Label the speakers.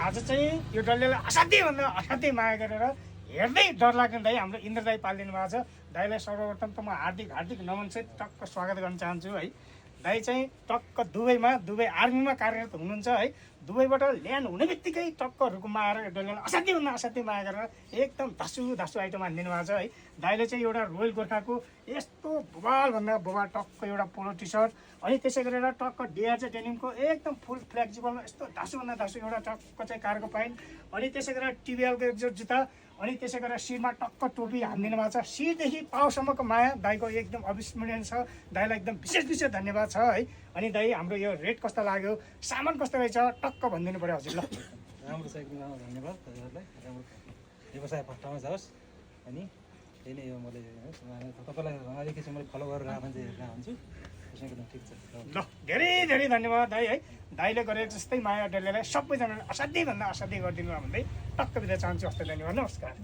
Speaker 1: आज चाहिँ यो डल्लेलाई असाध्यैभन्दा असाध्यै माया गरेर हेर्दै डर लाग्ने दाइ हाम्रो इन्द्र दाइ पालिदिनु भएको छ। दाइलाई सर्वप्रथम त म हार्दिक हार्दिक नमन चाहिँ टक्क स्वागत गर्न चाहन्छु है। दाइ चाहिँ टक्क दुबई आर्मीमा कार्यरत हुनुहुन्छ है। दुबईबाट ल्यान्ड हुने बित्तिकै टक्क रुकुममा आएर डल्लेलाई असाध्यभन्दा असाध्यै माया गरेर एकदम धासु आइटम हानिदिनु भएको छ है। दाइले चाहिँ एउटा रोयल गोर्खाको यस्तो बोबालभन्दा बोबाल टक्क एउटा पोलो टी सर्ट अनि त्यसै गरेर टक्क डिआर चाहिँ डेनिमको एकदम फुल फ्लेक्सिबल यस्तो धासुभन्दा धासु एउटा टक्क चाहिँ कार्गो प्यान्ट अनि त्यसै गरेर टिबिएलको एकजोट जुत्ता अनि त्यसै गरेर शिरमा टक्क टोपी हानिदिनु भएको छ। शिरदेखि पाउसम्मको माया दाइको एकदम अविस्मरणीय छ। दाइलाई एकदम विशेष धन्यवाद छ है। अनि दाइ हाम्रो यो रेट कस्तो लाग्यो, सामान कस्तो रहेछ टक्क भनिदिनु पऱ्यो हजुर। ल
Speaker 2: राम्रो छ, एकदम राम्रो, धन्यवाद हजुरहरूलाई। राम्रो व्यवसाय फस्टामा जाओस् अनि त्यही नै हो। मैले तपाईँलाई अलिकति मैले फलो गरेर मान्छे हेरेर हुन्छु, त्यसमा एकदम ठिक छ।
Speaker 1: ल धेरै धन्यवाद दाइ है। दाइले गरेको जस्तै माया डल्लेलाई सबैजनाले असाध्यैभन्दा असाध्यै गरिदिनु भन्दै टक्क बिदा चाहन्छु। हस्त धन्यवाद, नमस्कार।